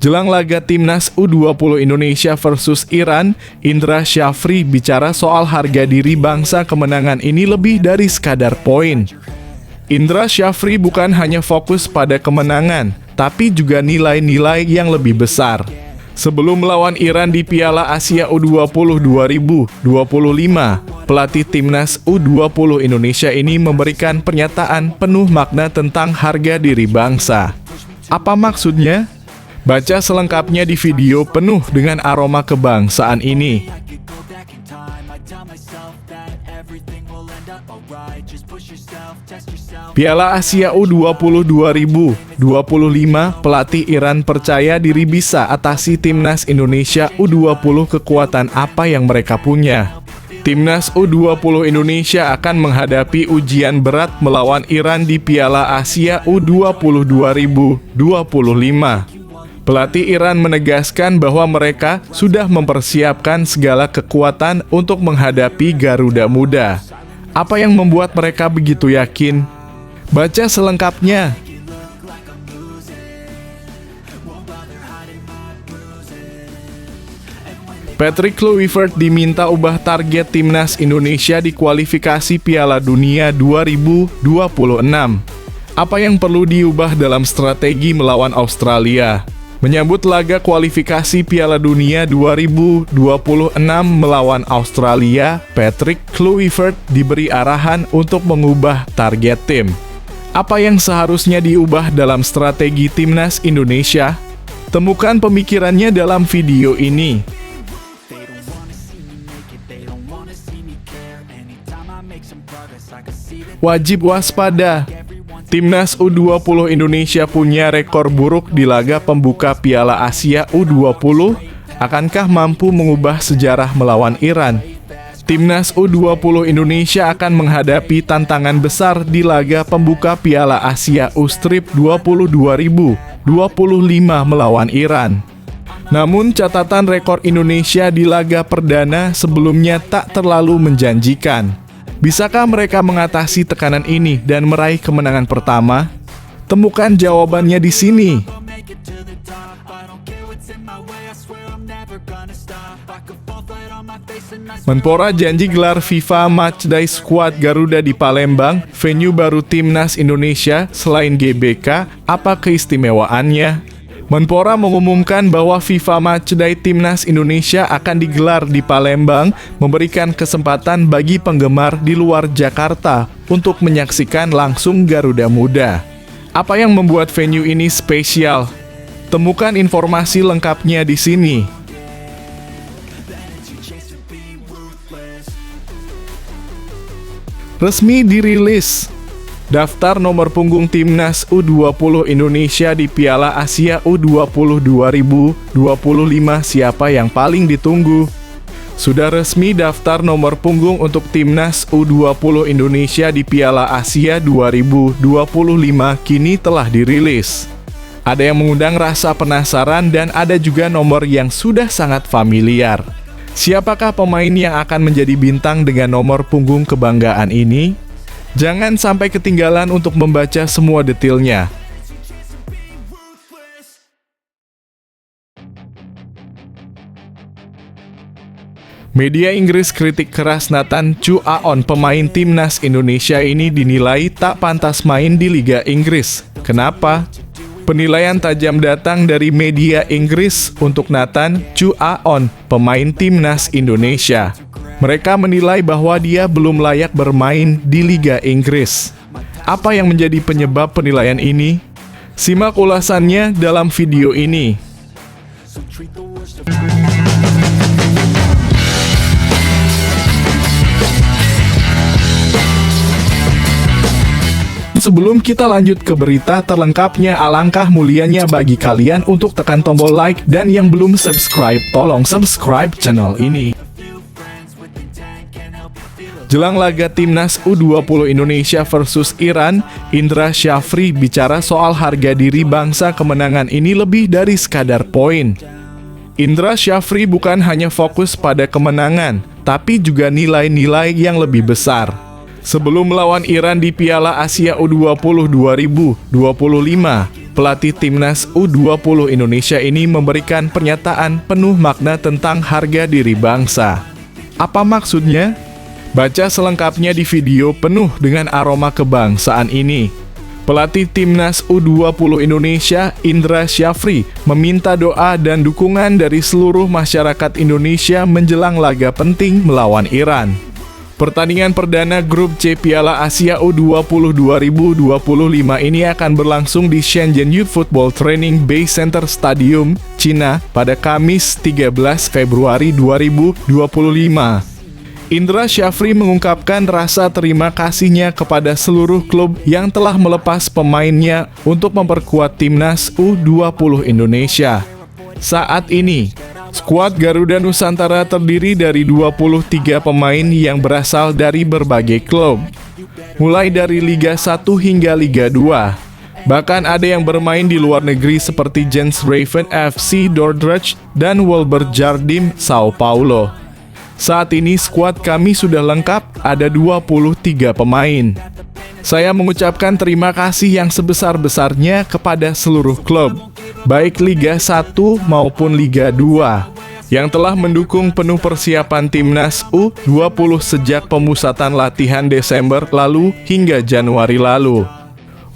Jelang laga Timnas U20 Indonesia versus Iran, Indra Syafri bicara soal harga diri bangsa kemenangan ini lebih dari sekadar poin. Indra Syafri bukan hanya fokus pada kemenangan, tapi juga nilai-nilai yang lebih besar. Sebelum melawan Iran di Piala Asia U20 2025, pelatih Timnas U20 Indonesia ini memberikan pernyataan penuh makna tentang harga diri bangsa. Apa maksudnya? Baca selengkapnya di video penuh dengan aroma kebangsaan ini. Piala Asia U20 2025, pelatih Iran percaya diri bisa atasi Timnas Indonesia U20 kekuatan apa yang mereka punya. Timnas U20 Indonesia akan menghadapi ujian berat melawan Iran di Piala Asia U20 2025. Pelatih Iran menegaskan bahwa mereka sudah mempersiapkan segala kekuatan untuk menghadapi Garuda Muda. Apa yang membuat mereka begitu yakin? Baca selengkapnya. Patrick Kluivert diminta ubah target Timnas Indonesia di kualifikasi Piala Dunia 2026. Apa yang perlu diubah dalam strategi melawan Australia? Menyambut laga kualifikasi Piala Dunia 2026 melawan Australia, Patrick Kluivert diberi arahan untuk mengubah target tim. Apa yang seharusnya diubah dalam strategi Timnas Indonesia? Temukan pemikirannya dalam video ini. Wajib waspada. Timnas U20 Indonesia punya rekor buruk di laga pembuka Piala Asia U20. Akankah mampu mengubah sejarah melawan Iran? Timnas U20 Indonesia akan menghadapi tantangan besar di laga pembuka Piala Asia U-Strip 20 2025 melawan Iran. Namun catatan rekor Indonesia di laga perdana sebelumnya tak terlalu menjanjikan. Bisakah mereka mengatasi tekanan ini dan meraih kemenangan pertama? Temukan jawabannya di sini. Menpora janji gelar FIFA Matchday Squad Garuda di Palembang, venue baru Timnas Indonesia selain GBK, apa keistimewaannya? Menpora mengumumkan bahwa FIFA Matchday Timnas Indonesia akan digelar di Palembang, memberikan kesempatan bagi penggemar di luar Jakarta untuk menyaksikan langsung Garuda Muda. Apa yang membuat venue ini spesial? Temukan informasi lengkapnya di sini. Resmi dirilis. Daftar nomor punggung Timnas U20 Indonesia di Piala Asia U20 2025 siapa yang paling ditunggu? Sudah resmi daftar nomor punggung untuk Timnas U20 Indonesia di Piala Asia 2025 kini telah dirilis. Ada yang mengundang rasa penasaran dan ada juga nomor yang sudah sangat familiar. Siapakah pemain yang akan menjadi bintang dengan nomor punggung kebanggaan ini? Jangan sampai ketinggalan untuk membaca semua detailnya. Media Inggris kritik keras Nathan Chu-aon, pemain Timnas Indonesia ini dinilai tak pantas main di Liga Inggris. Kenapa? Penilaian tajam datang dari media Inggris untuk Nathan Chu-aon, pemain Timnas Indonesia. Mereka menilai bahwa dia belum layak bermain di Liga Inggris. Apa yang menjadi penyebab penilaian ini? Simak ulasannya dalam video ini. Sebelum kita lanjut ke berita terlengkapnya, alangkah mulianya bagi kalian untuk tekan tombol like dan yang belum subscribe, tolong subscribe channel ini. Jelang laga Timnas U20 Indonesia versus Iran, Indra Syafri bicara soal harga diri bangsa kemenangan ini lebih dari sekadar poin. Indra Syafri bukan hanya fokus pada kemenangan, tapi juga nilai-nilai yang lebih besar. Sebelum melawan Iran di Piala Asia U20 2025, pelatih timnas U20 Indonesia ini memberikan pernyataan penuh makna tentang harga diri bangsa. Apa maksudnya? Baca selengkapnya di video penuh dengan aroma kebangsaan ini. Pelatih timnas U20 Indonesia, Indra Syafri, meminta doa dan dukungan dari seluruh masyarakat Indonesia menjelang laga penting melawan Iran. Pertandingan perdana grup C Piala Asia U20 2025 ini akan berlangsung di Shenzhen Youth Football Training Base Center Stadium, Cina, pada Kamis 13 Februari 2025. Indra Syafri mengungkapkan rasa terima kasihnya kepada seluruh klub yang telah melepas pemainnya untuk memperkuat timnas U20 Indonesia. Saat ini, skuad Garuda Nusantara terdiri dari 23 pemain yang berasal dari berbagai klub, mulai dari Liga 1 hingga Liga 2. Bahkan ada yang bermain di luar negeri seperti Jens Raven FC Dordrecht dan Wolver Jardim Sao Paulo. Saat ini skuad kami sudah lengkap, ada 23 pemain. Saya mengucapkan terima kasih yang sebesar-besarnya kepada seluruh klub, baik Liga 1 maupun Liga 2, yang telah mendukung penuh persiapan timnas U20 sejak pemusatan latihan Desember lalu hingga Januari lalu,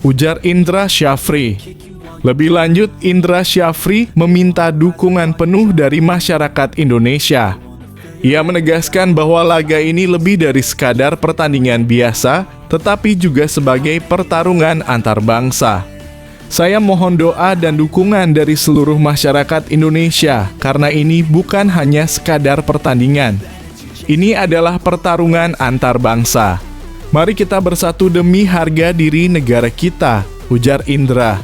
ujar Indra Syafri. Lebih lanjut, Indra Syafri meminta dukungan penuh dari masyarakat Indonesia. Ia menegaskan bahwa laga ini lebih dari sekadar pertandingan biasa, tetapi juga sebagai pertarungan antar bangsa. Saya mohon doa dan dukungan dari seluruh masyarakat Indonesia, karena ini bukan hanya sekadar pertandingan. Ini adalah pertarungan antar bangsa. Mari kita bersatu demi harga diri negara kita, ujar Indra.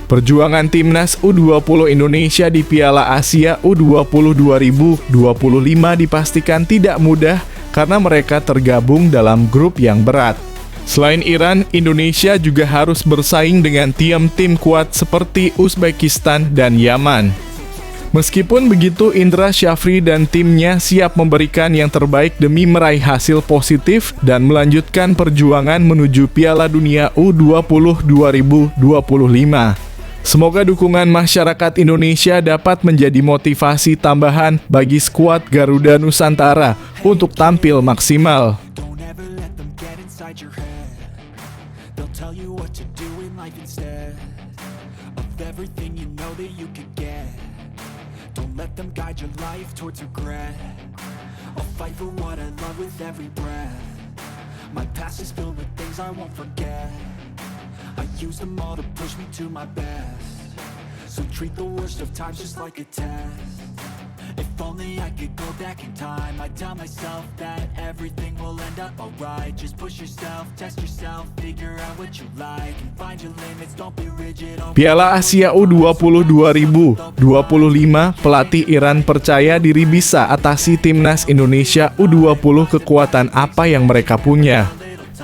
Perjuangan timnas U20 Indonesia di Piala Asia U20 2025 dipastikan tidak mudah karena mereka tergabung dalam grup yang berat. Selain Iran, Indonesia juga harus bersaing dengan tim-tim kuat seperti Uzbekistan dan Yaman. Meskipun begitu, Indra Syafri dan timnya siap memberikan yang terbaik demi meraih hasil positif dan melanjutkan perjuangan menuju Piala Dunia U20 2025. Semoga dukungan masyarakat Indonesia dapat menjadi motivasi tambahan bagi skuad Garuda Nusantara untuk tampil maksimal. I use them all to push me to my best. So treat the worst of times just like a test. If only I could go back in time, I'd tell myself that everything will end up alright. Just push yourself, test yourself, figure out what you like, and find your limits, don't be rigid. Piala Asia U20 2025, pelatih Iran percaya diri bisa atasi timnas Indonesia U20 kekuatan apa yang mereka punya.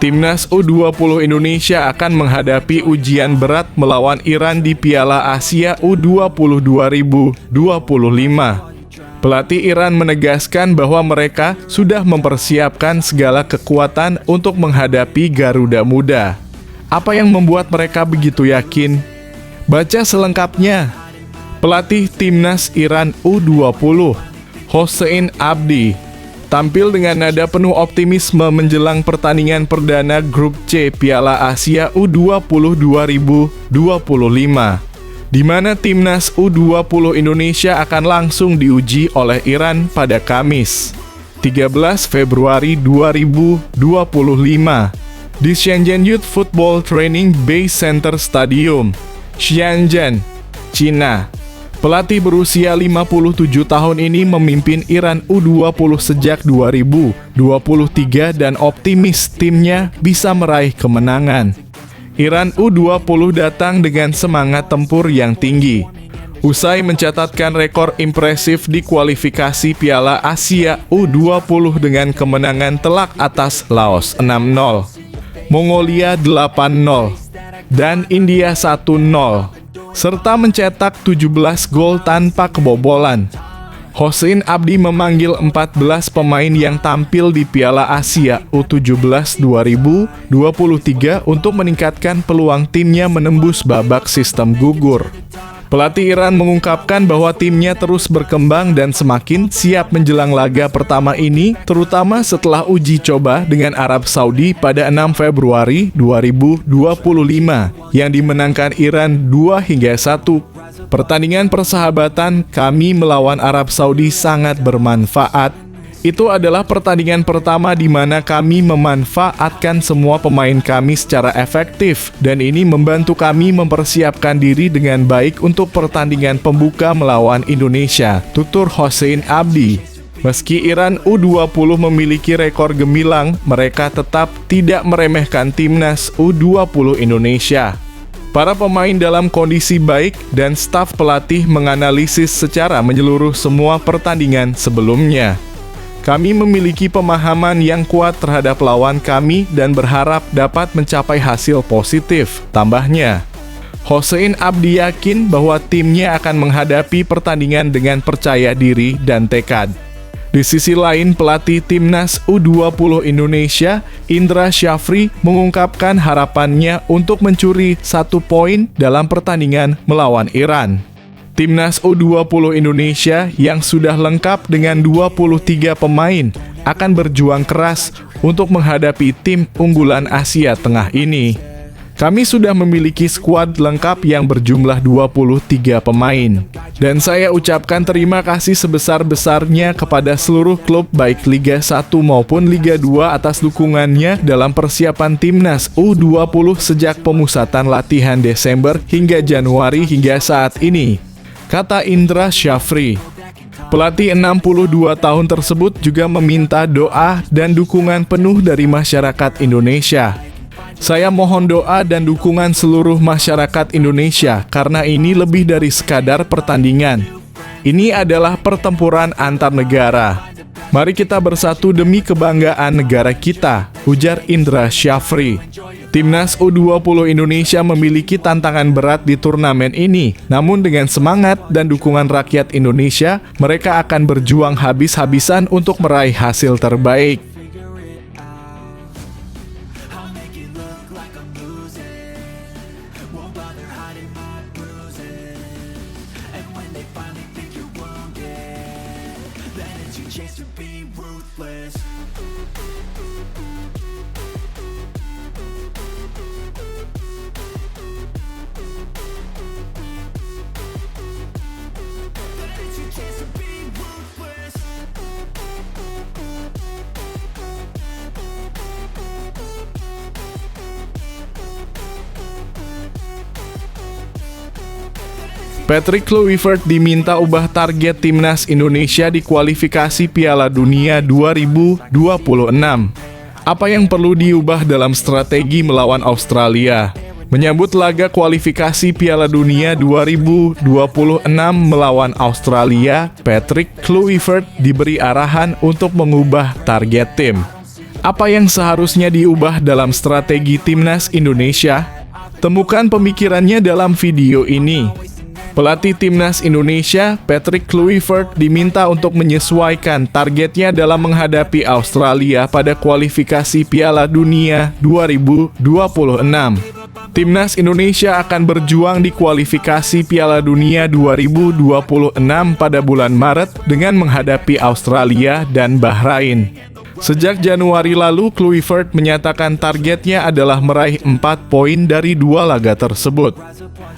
Timnas U20 Indonesia akan menghadapi ujian berat melawan Iran di Piala Asia U20 2025. Pelatih Iran menegaskan bahwa mereka sudah mempersiapkan segala kekuatan untuk menghadapi Garuda Muda. Apa yang membuat mereka begitu yakin? Baca selengkapnya. Pelatih Timnas Iran U20, Hossein Abdi, tampil dengan nada penuh optimisme menjelang pertandingan perdana Grup C Piala Asia U20 2025, di mana timnas U20 Indonesia akan langsung diuji oleh Iran pada Kamis, 13 Februari 2025, di Shenzhen Youth Football Training Base Center Stadium, Shenzhen, Cina. Pelatih berusia 57 tahun ini memimpin Iran U20 sejak 2023 dan optimis timnya bisa meraih kemenangan. Iran U20 datang dengan semangat tempur yang tinggi. Usai mencatatkan rekor impresif di kualifikasi Piala Asia U20 dengan kemenangan telak atas Laos 6-0, Mongolia 8-0, dan India 1-0. Serta mencetak 17 gol tanpa kebobolan. Hossein Abdi memanggil 14 pemain yang tampil di Piala Asia U17 2023 untuk meningkatkan peluang timnya menembus babak sistem gugur. Pelatih Iran mengungkapkan bahwa timnya terus berkembang dan semakin siap menjelang laga pertama ini, terutama setelah uji coba dengan Arab Saudi pada 6 Februari 2025 yang dimenangkan Iran 2-1. Pertandingan persahabatan kami melawan Arab Saudi sangat bermanfaat. Itu adalah pertandingan pertama di mana kami memanfaatkan semua pemain kami secara efektif, dan ini membantu kami mempersiapkan diri dengan baik untuk pertandingan pembuka melawan Indonesia, tutur Hossein Abdi. Meski Iran U20 memiliki rekor gemilang, mereka tetap tidak meremehkan timnas U20 Indonesia. Para pemain dalam kondisi baik dan staf pelatih menganalisis secara menyeluruh semua pertandingan sebelumnya. Kami memiliki pemahaman yang kuat terhadap lawan kami dan berharap dapat mencapai hasil positif, tambahnya. Hossein Abdi yakin bahwa timnya akan menghadapi pertandingan dengan percaya diri dan tekad. Di sisi lain, pelatih timnas U20 Indonesia, Indra Syafri, mengungkapkan harapannya untuk mencuri 1 poin dalam pertandingan melawan Iran. Timnas U20 Indonesia yang sudah lengkap dengan 23 pemain akan berjuang keras untuk menghadapi tim unggulan Asia Tengah ini. Kami sudah memiliki skuad lengkap yang berjumlah 23 pemain. Dan saya ucapkan terima kasih sebesar-besarnya kepada seluruh klub baik Liga 1 maupun Liga 2 atas dukungannya dalam persiapan timnas U20 sejak pemusatan latihan Desember hingga Januari hingga saat ini, kata Indra Syafri. Pelatih 62 tahun tersebut juga meminta doa dan dukungan penuh dari masyarakat Indonesia. Saya mohon doa dan dukungan seluruh masyarakat Indonesia karena ini lebih dari sekadar pertandingan. Ini adalah pertempuran antar negara. Mari kita bersatu demi kebanggaan negara kita, ujar Indra Syafri. Timnas U20 Indonesia memiliki tantangan berat di turnamen ini, namun dengan semangat dan dukungan rakyat Indonesia, mereka akan berjuang habis-habisan untuk meraih hasil terbaik. Patrick Kluivert diminta ubah target timnas Indonesia di kualifikasi Piala Dunia 2026. Apa yang perlu diubah dalam strategi melawan Australia? Menyambut laga kualifikasi Piala Dunia 2026 melawan Australia, Patrick Kluivert diberi arahan untuk mengubah target tim. Apa yang seharusnya diubah dalam strategi timnas Indonesia? Temukan pemikirannya dalam video ini. Pelatih timnas Indonesia, Patrick Kluivert, diminta untuk menyesuaikan targetnya dalam menghadapi Australia pada kualifikasi Piala Dunia 2026. Timnas Indonesia akan berjuang di kualifikasi Piala Dunia 2026 pada bulan Maret dengan menghadapi Australia dan Bahrain. Sejak Januari lalu, Kluivert menyatakan targetnya adalah meraih 4 poin dari 2 laga tersebut.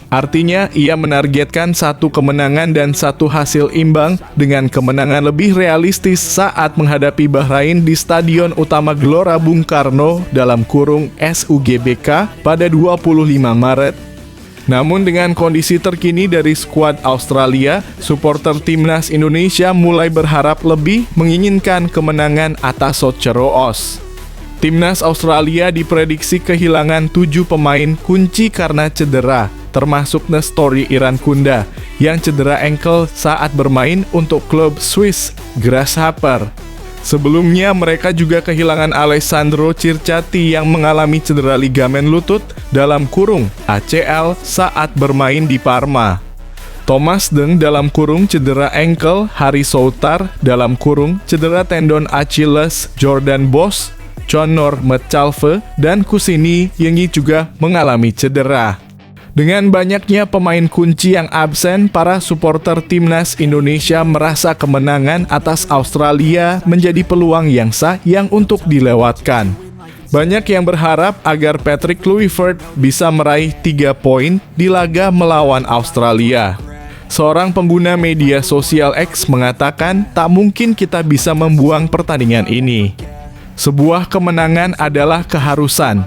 Artinya, ia menargetkan 1 kemenangan dan 1 hasil imbang dengan kemenangan lebih realistis saat menghadapi Bahrain di Stadion Utama Gelora Bung Karno (SUGBK) pada 25 Maret. Namun dengan kondisi terkini dari skuad Australia, supporter timnas Indonesia mulai berharap lebih menginginkan kemenangan atas Soceroos. Timnas Australia diprediksi kehilangan 7 pemain kunci karena cedera, termasuk Nestori Irankunda yang cedera ankle saat bermain untuk klub Swiss Grasshopper. Sebelumnya mereka juga kehilangan Alessandro Circati yang mengalami cedera ligamen lutut (ACL) saat bermain di Parma. Thomas Deng dalam kurung cedera ankle, Hari Soutar dalam kurung cedera tendon Achilles, Jordan Boss, Conor Metcalfe, dan Kusini Yengi juga mengalami cedera. Dengan banyaknya pemain kunci yang absen, para supporter timnas Indonesia merasa kemenangan atas Australia menjadi peluang yang sah yang untuk dilewatkan. Banyak yang berharap agar Patrick Kluivert bisa meraih 3 poin di laga melawan Australia. Seorang pengguna media sosial X mengatakan tak mungkin kita bisa membuang pertandingan ini. Sebuah kemenangan adalah keharusan.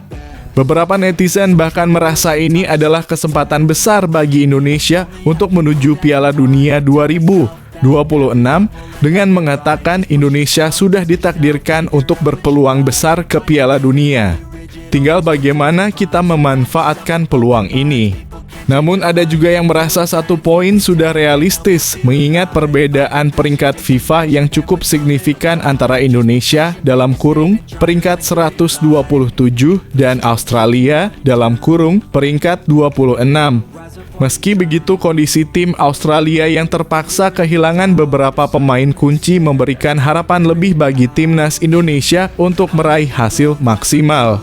Beberapa netizen bahkan merasa ini adalah kesempatan besar bagi Indonesia untuk menuju Piala Dunia 2026 dengan mengatakan Indonesia sudah ditakdirkan untuk berpeluang besar ke Piala Dunia. Tinggal bagaimana kita memanfaatkan peluang ini. Namun ada juga yang merasa 1 poin sudah realistis mengingat perbedaan peringkat FIFA yang cukup signifikan antara Indonesia dalam kurung peringkat 127 dan Australia dalam kurung peringkat 26. Meski begitu, kondisi tim Australia yang terpaksa kehilangan beberapa pemain kunci memberikan harapan lebih bagi timnas Indonesia untuk meraih hasil maksimal.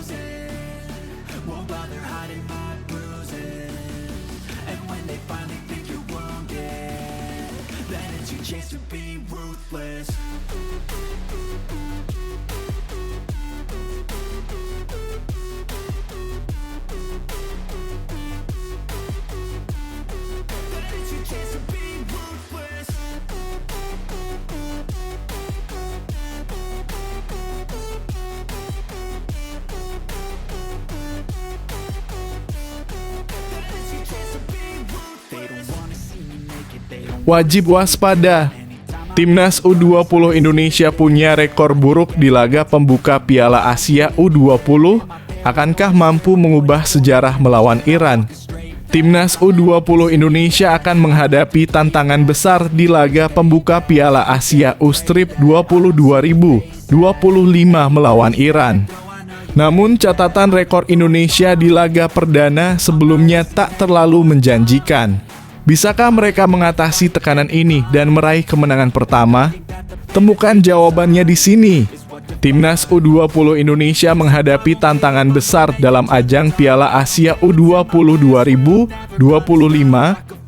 Wajib waspada. Timnas U20 Indonesia punya rekor buruk di laga pembuka Piala Asia U20. Akankah mampu mengubah sejarah melawan Iran? Timnas U20 Indonesia akan menghadapi tantangan besar di laga pembuka Piala Asia U-Strip 20 2025 melawan Iran. Namun catatan rekor Indonesia di laga perdana sebelumnya tak terlalu menjanjikan. Bisakah mereka mengatasi tekanan ini dan meraih kemenangan pertama? Temukan jawabannya di sini. Timnas U20 Indonesia menghadapi tantangan besar dalam ajang Piala Asia U20 2025,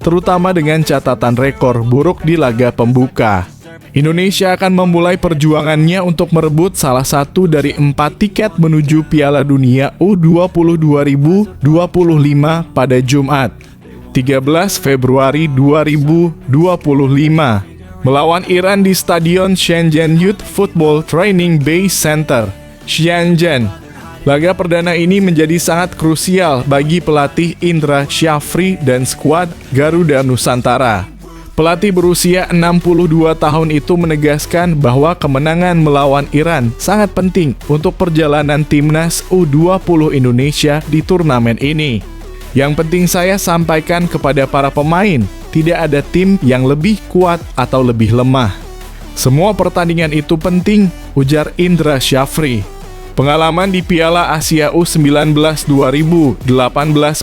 terutama dengan catatan rekor buruk di laga pembuka. Indonesia akan memulai perjuangannya untuk merebut salah satu dari 4 tiket menuju Piala Dunia U20 2025 pada Jumat, 13 Februari 2025 melawan Iran di Stadion Shenzhen Youth Football Training Base Center, Shenzhen. Laga perdana ini menjadi sangat krusial bagi pelatih Indra Syafri dan skuad Garuda Nusantara. Pelatih berusia 62 tahun itu menegaskan bahwa kemenangan melawan Iran sangat penting untuk perjalanan timnas U20 Indonesia di turnamen ini. Yang penting saya sampaikan kepada para pemain, tidak ada tim yang lebih kuat atau lebih lemah. Semua pertandingan itu penting, ujar Indra Syafri. Pengalaman di Piala Asia U19 2018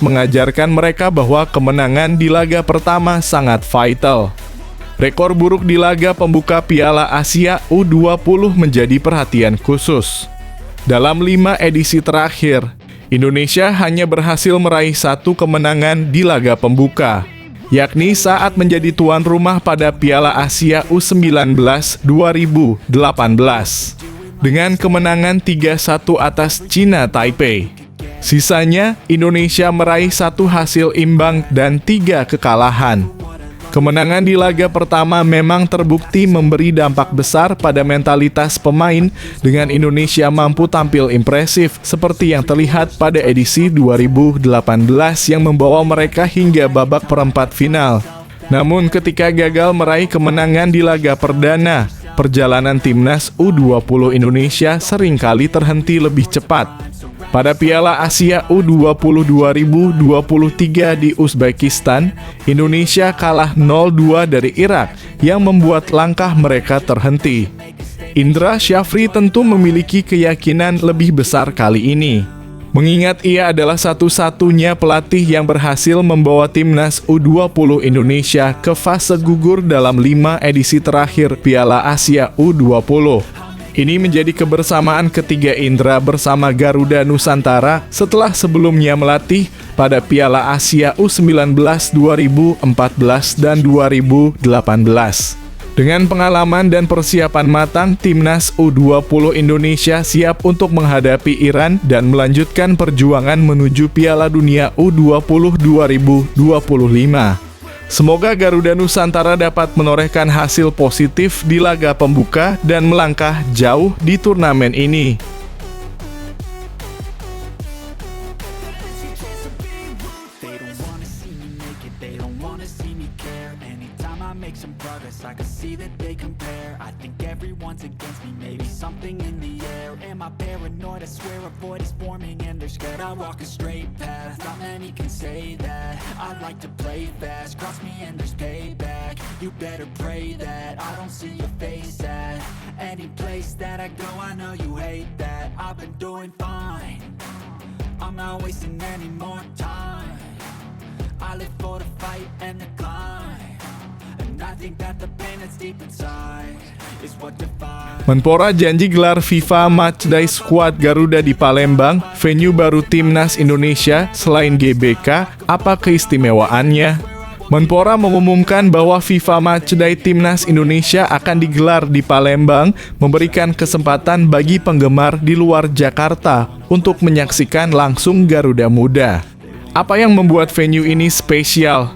mengajarkan mereka bahwa kemenangan di laga pertama sangat vital. Rekor buruk di laga pembuka Piala Asia U20 menjadi perhatian khusus. Dalam 5 edisi terakhir, Indonesia hanya berhasil meraih 1 kemenangan di laga pembuka, yakni saat menjadi tuan rumah pada Piala Asia U19 2018. Dengan kemenangan 3-1 atas China Taipei. Sisanya, Indonesia meraih 1 hasil imbang dan 3 kekalahan. Kemenangan di laga pertama memang terbukti memberi dampak besar pada mentalitas pemain dengan Indonesia mampu tampil impresif seperti yang terlihat pada edisi 2018 yang membawa mereka hingga babak perempat final. Namun ketika gagal meraih kemenangan di laga perdana, perjalanan timnas U20 Indonesia seringkali terhenti lebih cepat. Pada Piala Asia U20 2023 di Uzbekistan, Indonesia kalah 0-2 dari Irak yang membuat langkah mereka terhenti. Indra Syafri tentu memiliki keyakinan lebih besar kali ini. Mengingat ia adalah satu-satunya pelatih yang berhasil membawa timnas U20 Indonesia ke fase gugur dalam 5 edisi terakhir Piala Asia U20. Ini menjadi kebersamaan ketiga Indra bersama Garuda Nusantara setelah sebelumnya melatih pada Piala Asia U19 2014 dan 2018. Dengan pengalaman dan persiapan matang, timnas U20 Indonesia siap untuk menghadapi Iran dan melanjutkan perjuangan menuju Piala Dunia U20 2025. Semoga Garuda Nusantara dapat menorehkan hasil positif di laga pembuka dan melangkah jauh di turnamen ini. They don't wanna see me make it, they don't wanna see me care. Anytime I make some progress, I can see that they compare. I think everyone's against me, maybe something in the air. Am I paranoid? I swear a void is forming and they're scared. I walk a straight path, not many can say that. I like to play fast, cross me and there's payback. You better pray that I don't see your face at any place that I go. I know you hate that. I've been doing fine, I'm not wasting any more time. I live for the fight and the climb, and I think that the pain that's deep inside is what defines. Menpora janji gelar FIFA Matchday Squad Garuda di Palembang, venue baru timnas Indonesia selain GBK, apa keistimewaannya? Menpora mengumumkan bahwa FIFA Matchday Timnas Indonesia akan digelar di Palembang, memberikan kesempatan bagi penggemar di luar Jakarta untuk menyaksikan langsung Garuda Muda. Apa yang membuat venue ini spesial?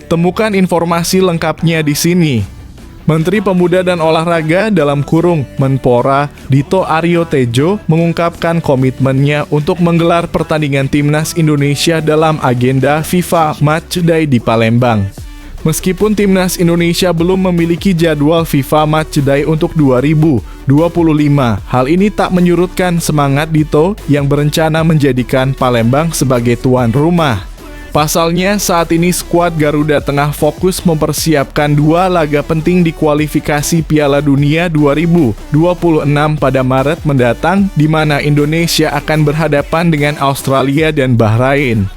Temukan informasi lengkapnya di sini. Menteri Pemuda dan Olahraga dalam kurung Menpora Dito Aryo Tejo mengungkapkan komitmennya untuk menggelar pertandingan timnas Indonesia dalam agenda FIFA Matchday di Palembang. Meskipun timnas Indonesia belum memiliki jadwal FIFA Matchday untuk 2025, hal ini tak menyurutkan semangat Dito yang berencana menjadikan Palembang sebagai tuan rumah. Pasalnya, saat ini skuad Garuda tengah fokus mempersiapkan 2 laga penting di kualifikasi Piala Dunia 2026 pada Maret mendatang, di mana Indonesia akan berhadapan dengan Australia dan Bahrain.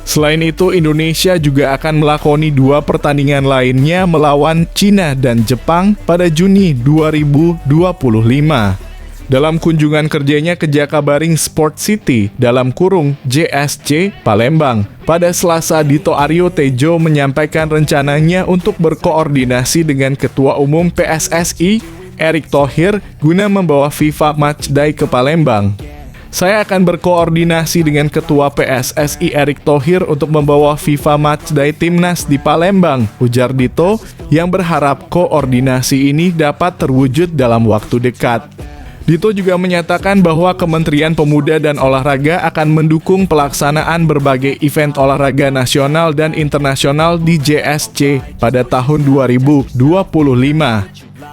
Selain itu, Indonesia juga akan melakoni 2 pertandingan lainnya melawan Cina dan Jepang pada Juni 2025. Dalam kunjungan kerjanya ke Jakabaring Sport City dalam kurung JSC Palembang, pada Selasa Dito Aryo Tejo menyampaikan rencananya untuk berkoordinasi dengan Ketua Umum PSSI, Erick Thohir, guna membawa FIFA Matchday ke Palembang. Saya akan berkoordinasi dengan Ketua PSSI Erick Thohir untuk membawa FIFA Matchday Timnas di Palembang, ujar Dito, yang berharap koordinasi ini dapat terwujud dalam waktu dekat. Dito juga menyatakan bahwa Kementerian Pemuda dan Olahraga akan mendukung pelaksanaan berbagai event olahraga nasional dan internasional di JSC pada tahun 2025.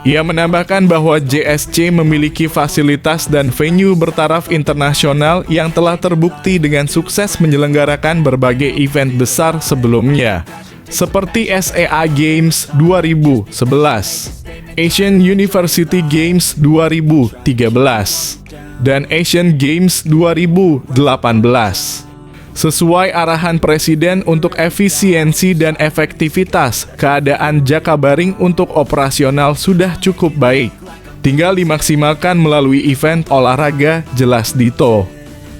Ia menambahkan bahwa JSC memiliki fasilitas dan venue bertaraf internasional yang telah terbukti dengan sukses menyelenggarakan berbagai event besar sebelumnya, seperti SEA Games 2011, Asian University Games 2013, dan Asian Games 2018. Sesuai arahan Presiden untuk efisiensi dan efektivitas, keadaan Jakabaring untuk operasional sudah cukup baik. Tinggal dimaksimalkan melalui event olahraga, jelas Dito.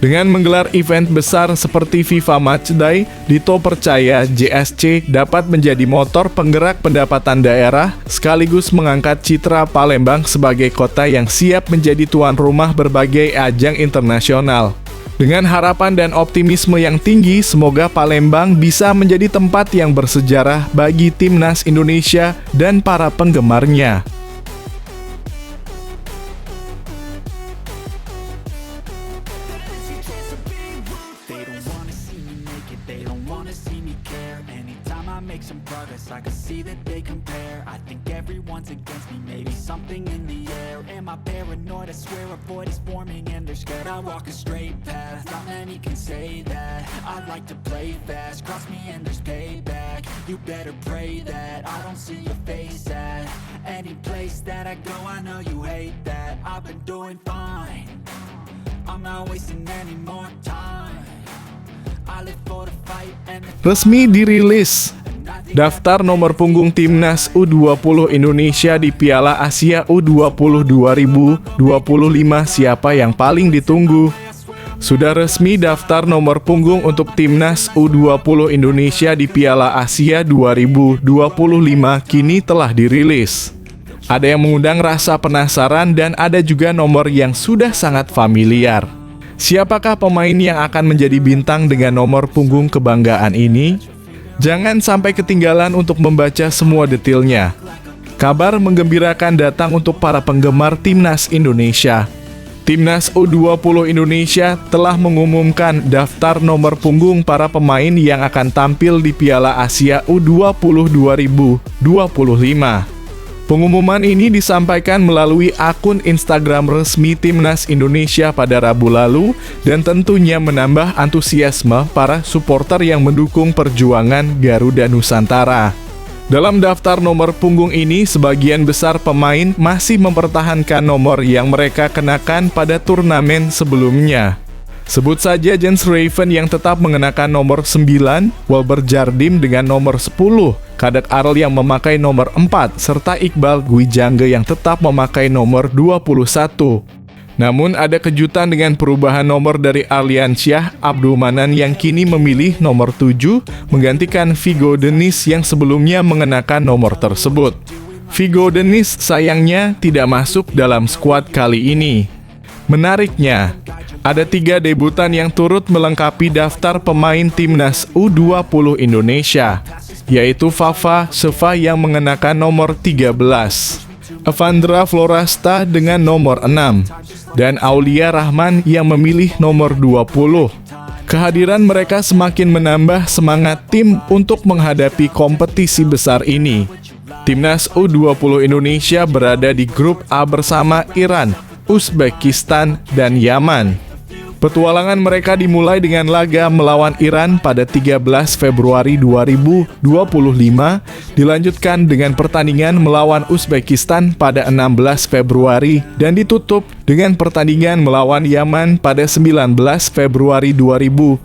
Dengan menggelar event besar seperti FIFA Matchday, Dito percaya JSC dapat menjadi motor penggerak pendapatan daerah sekaligus mengangkat citra Palembang sebagai kota yang siap menjadi tuan rumah berbagai ajang internasional. Dengan harapan dan optimisme yang tinggi, semoga Palembang bisa menjadi tempat yang bersejarah bagi timnas Indonesia dan para penggemarnya. Make some progress, I can see that they compare. I think everyone's against me, maybe something in the air. Am I paranoid? I swear a void is forming and they're scared. I walk a straight path, not many can say that. I like to play fast, cross me and there's payback. You better pray that I don't see your face at any place that I go. I know you hate that. I've been doing fine, I'm I'm not wasting any more time. I live for the fight and the Resmi dirilis daftar nomor punggung Timnas U20 Indonesia di Piala Asia U20 2025 siapa yang paling ditunggu. Sudah resmi daftar nomor punggung untuk Timnas U20 Indonesia di Piala Asia 2025 kini telah dirilis. Ada yang mengundang rasa penasaran dan ada juga nomor yang sudah sangat familiar. Siapakah pemain yang akan menjadi bintang dengan nomor punggung kebanggaan ini? Jangan sampai ketinggalan untuk membaca semua detailnya. Kabar menggembirakan datang untuk para penggemar Timnas Indonesia. Timnas U20 Indonesia telah mengumumkan daftar nomor punggung para pemain yang akan tampil di Piala Asia U20 2025. Pengumuman ini disampaikan melalui akun Instagram resmi Timnas Indonesia pada Rabu lalu dan tentunya menambah antusiasme para supporter yang mendukung perjuangan Garuda Nusantara. Dalam daftar nomor punggung ini, sebagian besar pemain masih mempertahankan nomor yang mereka kenakan pada turnamen sebelumnya. Sebut saja Jens Raven yang tetap mengenakan nomor 9, Walber Jardim dengan nomor 10, Kadek Arel yang memakai nomor 4, serta Iqbal Gwijangge yang tetap memakai nomor 21. Namun ada kejutan dengan perubahan nomor dari Arliansyah Abdul Manan yang kini memilih nomor 7 menggantikan Vigo Denis yang sebelumnya mengenakan nomor tersebut. Vigo Denis sayangnya tidak masuk dalam skuad kali ini. Menariknya, ada 3 debutan yang turut melengkapi daftar pemain Timnas U20 Indonesia, yaitu Fafa Seva yang mengenakan nomor 13, Evandra Florasta dengan nomor 6, dan Aulia Rahman yang memilih nomor 20. Kehadiran mereka semakin menambah semangat tim untuk menghadapi kompetisi besar ini. Timnas U20 Indonesia berada di grup A bersama Iran, Uzbekistan, dan Yaman. Petualangan mereka dimulai dengan laga melawan Iran pada 13 Februari 2025, dilanjutkan dengan pertandingan melawan Uzbekistan pada 16 Februari, dan ditutup dengan pertandingan melawan Yaman pada 19 Februari 2025.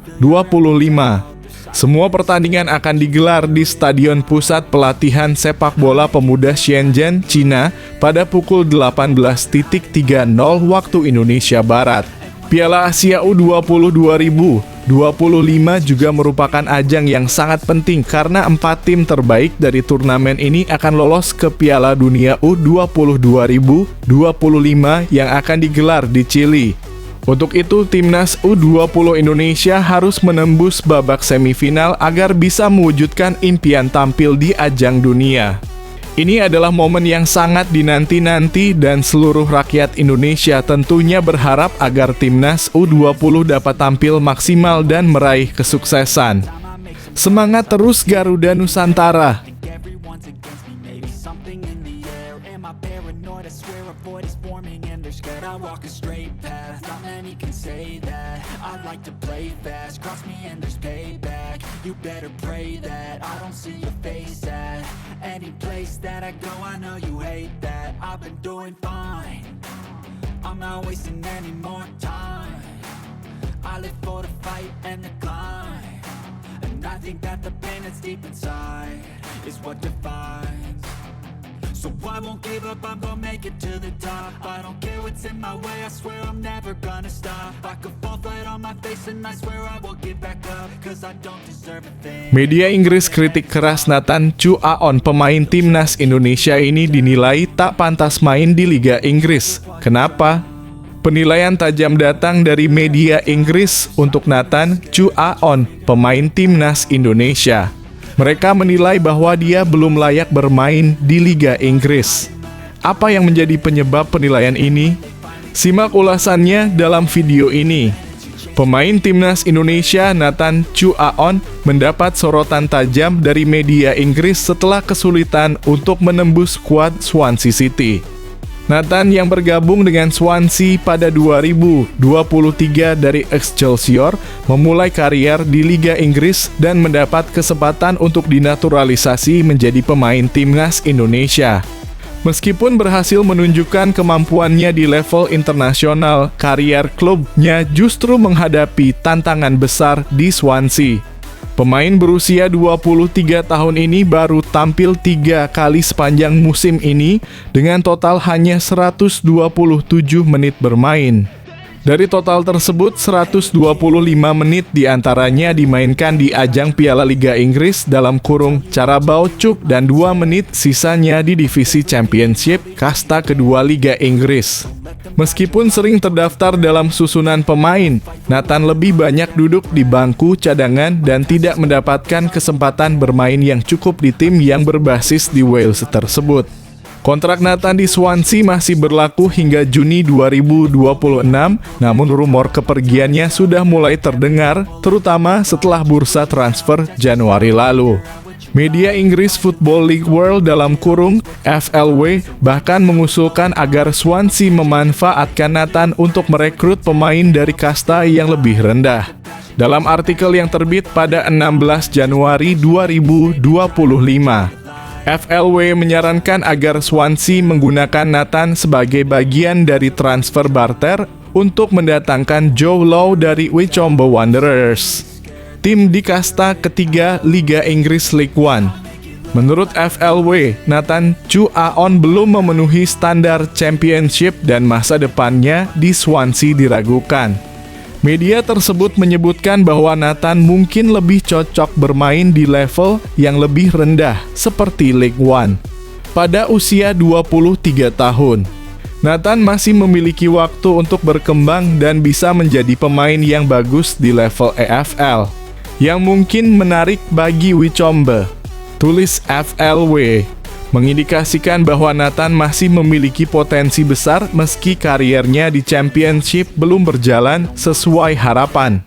Semua pertandingan akan digelar di Stadion Pusat Pelatihan Sepak Bola Pemuda Shenzhen, Cina pada pukul 18.30 waktu Indonesia Barat. Piala Asia U20 2025 juga merupakan ajang yang sangat penting karena 4 tim terbaik dari turnamen ini akan lolos ke Piala Dunia U20 2025 yang akan digelar di Chili. Untuk itu, Timnas U20 Indonesia harus menembus babak semifinal agar bisa mewujudkan impian tampil di ajang dunia. Ini adalah momen yang sangat dinanti-nanti dan seluruh rakyat Indonesia tentunya berharap agar Timnas U20 dapat tampil maksimal dan meraih kesuksesan. Semangat terus Garuda Nusantara! everyone's against me, maybe something in the air. Am I paranoid? I swear a void is forming and they're scared. I walk a straight path, not many can say that. I like to play fast, cross me and there's payback. You better pray that I don't see your face at any place that I go. I know you hate that. I've been doing fine, I'm not wasting any more time. I live for the fight and the climb, and I think that the pain that's deep inside is what defines. So I won't give up, I'm gonna make it to the top. I don't care what's in my way, I swear I'm never gonna stop. I could fall flat on my face and I swear I will get back up, cause I don't deserve a thing. Media Inggris kritik keras Nathan Chu Aon, pemain Timnas Indonesia ini dinilai tak pantas main di Liga Inggris. Kenapa? Penilaian tajam datang dari media Inggris untuk Nathan Chu Aon, pemain Timnas Indonesia. Mereka menilai bahwa dia belum layak bermain di Liga Inggris. Apa yang menjadi penyebab penilaian ini? Simak ulasannya dalam video ini. Pemain Timnas Indonesia Nathan Chu Aon mendapat sorotan tajam dari media Inggris setelah kesulitan untuk menembus skuad Swansea City. Nathan yang bergabung dengan Swansea pada 2023 dari Excelsior memulai karier di Liga Inggris dan mendapat kesempatan untuk dinaturalisasi menjadi pemain Timnas Indonesia. Meskipun berhasil menunjukkan kemampuannya di level internasional, karier klubnya justru menghadapi tantangan besar di Swansea. Pemain berusia 23 tahun ini baru tampil 3 kali sepanjang musim ini dengan total hanya 127 menit bermain. Dari total tersebut, 125 menit diantaranya dimainkan di ajang Piala Liga Inggris (Carabao Cup) dan 2 menit sisanya di divisi Championship kasta kedua Liga Inggris. Meskipun sering terdaftar dalam susunan pemain, Nathan lebih banyak duduk di bangku cadangan dan tidak mendapatkan kesempatan bermain yang cukup di tim yang berbasis di Wales tersebut. Kontrak Nathan di Swansea masih berlaku hingga Juni 2026, namun rumor kepergiannya sudah mulai terdengar, terutama setelah bursa transfer Januari lalu. Media Inggris Football League World (FLW) bahkan mengusulkan agar Swansea memanfaatkan Nathan untuk merekrut pemain dari kasta yang lebih rendah. Dalam artikel yang terbit pada 16 Januari 2025, FLW menyarankan agar Swansea menggunakan Nathan sebagai bagian dari transfer barter untuk mendatangkan Joe Low dari Wycombe Wanderers, tim di kasta ketiga Liga Inggris League One. Menurut FLW, Nathan Chu Aon belum memenuhi standar Championship dan masa depannya di Swansea diragukan. Media tersebut menyebutkan bahwa Nathan mungkin lebih cocok bermain di level yang lebih rendah seperti League One. Pada usia 23 tahun, Nathan masih memiliki waktu untuk berkembang dan bisa menjadi pemain yang bagus di level EFL, yang mungkin menarik bagi Wycombe, tulis FLW, mengindikasikan bahwa Nathan masih memiliki potensi besar meski kariernya di Championship belum berjalan sesuai harapan.